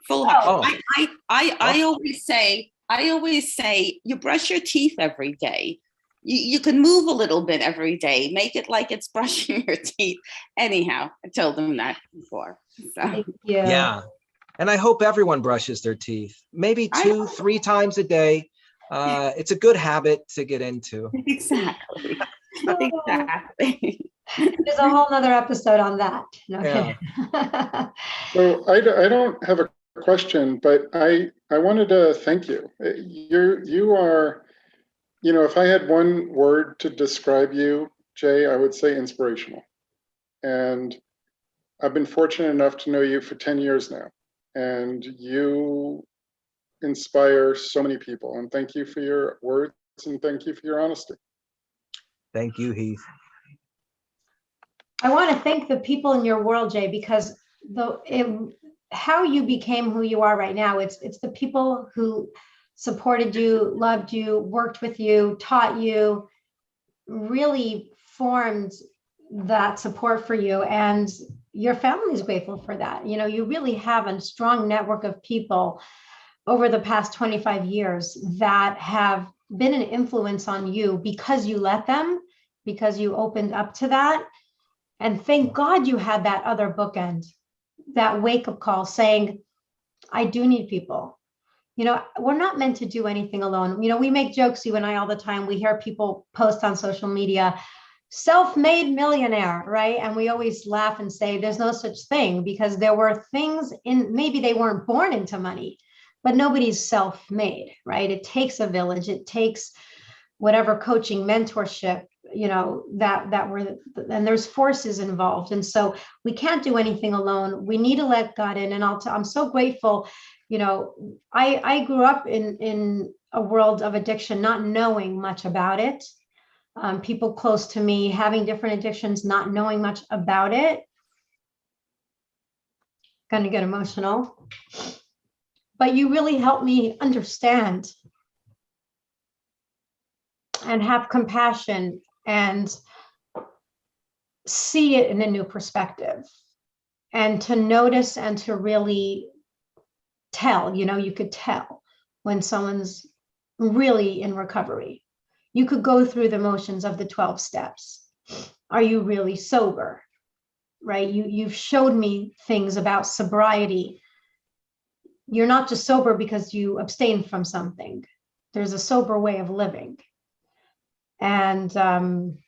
Full heart. Oh. I always say you brush your teeth every day. You can move a little bit every day. Make it like it's brushing your teeth. Anyhow, I told them that before. So. Thank you. Yeah. And I hope everyone brushes their teeth, maybe 2-3 times a day. It's a good habit to get into. Exactly. Exactly. There's a whole nother episode on that. Okay. Yeah. So I don't have a question, but I wanted to thank you. You are, you know, if I had one word to describe you, Jay, I would say inspirational. And I've been fortunate enough to know you for 10 years now, and you inspire so many people. And thank you for your words, and thank you for your honesty. Thank you, Heath. I want to thank the people in your world, Jay, because how you became who you are right now, it's the people who supported you, loved you, worked with you, taught you, really formed that support for you, and your family is grateful for that. You know, you really have a strong network of people over the past 25 years that have been an influence on you because you let them, because you opened up to that. And thank God you had that other bookend, that wake-up call saying, I do need people. You know, we're not meant to do anything alone. You know, we make jokes, you and I, all the time. We hear people post on social media, self-made millionaire, right? And we always laugh and say there's no such thing, because there were things in, maybe they weren't born into money, but nobody's self-made, right? It takes a village. It takes whatever coaching, mentorship, you know, that were, and there's forces involved. And so we can't do anything alone. We need to let God in. And I'm so grateful. You know, I grew up in a world of addiction, not knowing much about it. People close to me having different addictions, not knowing much about it. Going to get emotional. But you really helped me understand and have compassion and see it in a new perspective, and to notice and to really tell, you know, you could tell when someone's really in recovery. You could go through the motions of the 12 steps. Are you really sober? Right? You've showed me things about sobriety. You're not just sober because you abstain from something. There's a sober way of living. And I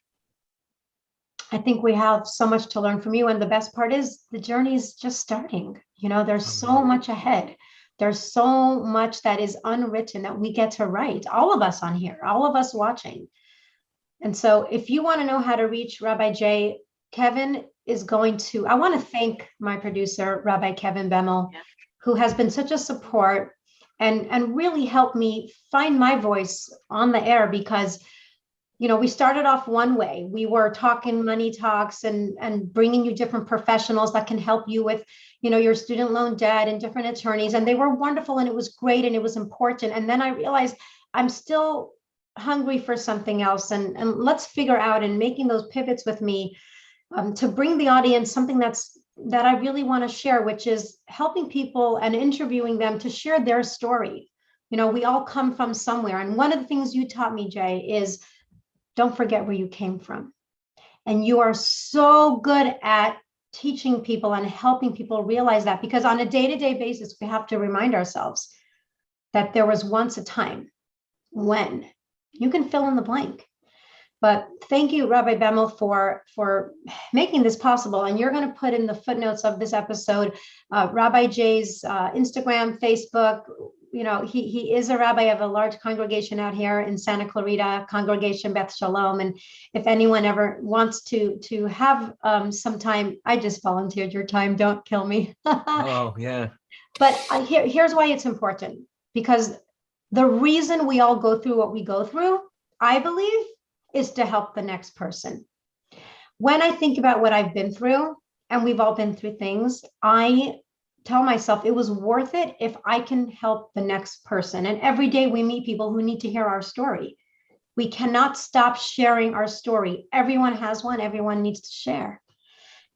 think we have so much to learn from you. And the best part is the journey is just starting. You know, there's so much ahead. There's so much that is unwritten that we get to write, all of us on here, all of us watching. And so if you want to know how to reach Rabbi Jay, Kevin is going to, I want to thank my producer, Rabbi Kevin Bemmel, who has been such a support and really helped me find my voice on the air, because you know, we started off one way. We were talking money talks and bringing you different professionals that can help you with, you know, your student loan debt and different attorneys. And they were wonderful and it was great and it was important. And then I realized I'm still hungry for something else. And let's figure out, and making those pivots with me to bring the audience something that I really want to share, which is helping people and interviewing them to share their story. You know, we all come from somewhere. And one of the things you taught me, Jay, is don't forget where you came from. And you are so good at teaching people and helping people realize that, because on a day-to-day basis, we have to remind ourselves that there was once a time when. You can fill in the blank. But thank you, Rabbi Bemmel, for making this possible. And you're going to put in the footnotes of this episode, Rabbi Jay's Instagram, Facebook. You know, he is a rabbi of a large congregation out here in Santa Clarita, Congregation Beth Shalom. And if anyone ever wants to have some time, I just volunteered your time. Don't kill me. Oh, yeah. But here's why it's important. Because the reason we all go through what we go through, I believe, is to help the next person. When I think about what I've been through, and we've all been through things, I tell myself it was worth it if I can help the next person. And every day we meet people who need to hear our story. We cannot stop sharing our story. Everyone has one. Everyone needs to share.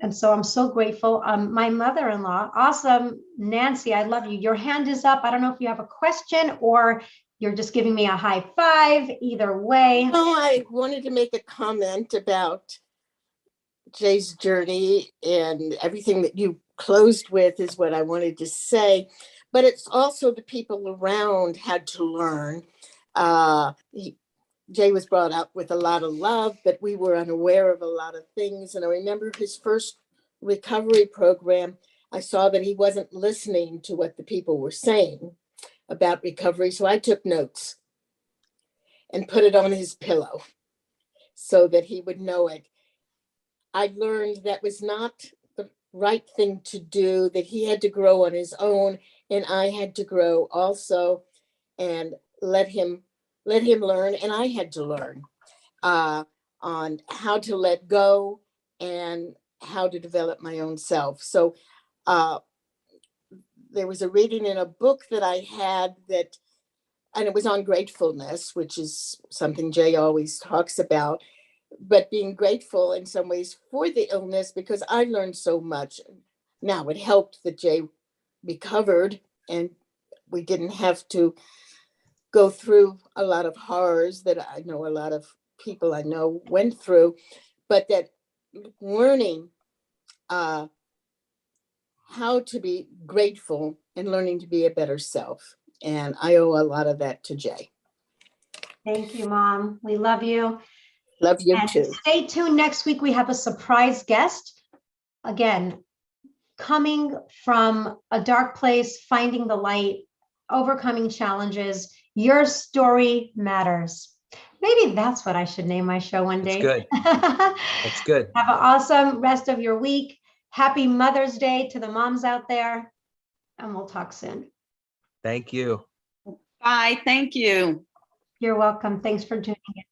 And so I'm so grateful. My mother-in-law, awesome, Nancy, I love you. Your hand is up. I don't know if you have a question or you're just giving me a high five. Either way. No, I wanted to make a comment about Jay's journey, and everything that you closed with is what I wanted to say. But it's also the people around had to learn. Jay was brought up with a lot of love, but we were unaware of a lot of things. And I remember his first recovery program, I saw that he wasn't listening to what the people were saying about recovery. So I took notes and put it on his pillow so that he would know it. I learned that was not the right thing to do, that he had to grow on his own, and I had to grow also, and let him learn, and I had to learn on how to let go and how to develop my own self. So there was a reading in a book that I had that, and it was on gratefulness, which is something Jay always talks about, but being grateful in some ways for the illness, because I learned so much. Now, it helped that Jay recovered and we didn't have to go through a lot of horrors that I know a lot of people I know went through, but that learning how to be grateful and learning to be a better self. And I owe a lot of that to Jay. Thank you, Mom. We love you. Love you And too. stay tuned. Next week, we have a surprise guest. Again, coming from a dark place, finding the light, overcoming challenges. Your story matters. Maybe that's what I should name my show one day. That's good. That's good. Have an awesome rest of your week. Happy Mother's Day to the moms out there. And we'll talk soon. Thank you. Bye. Thank you. You're welcome. Thanks for tuning in.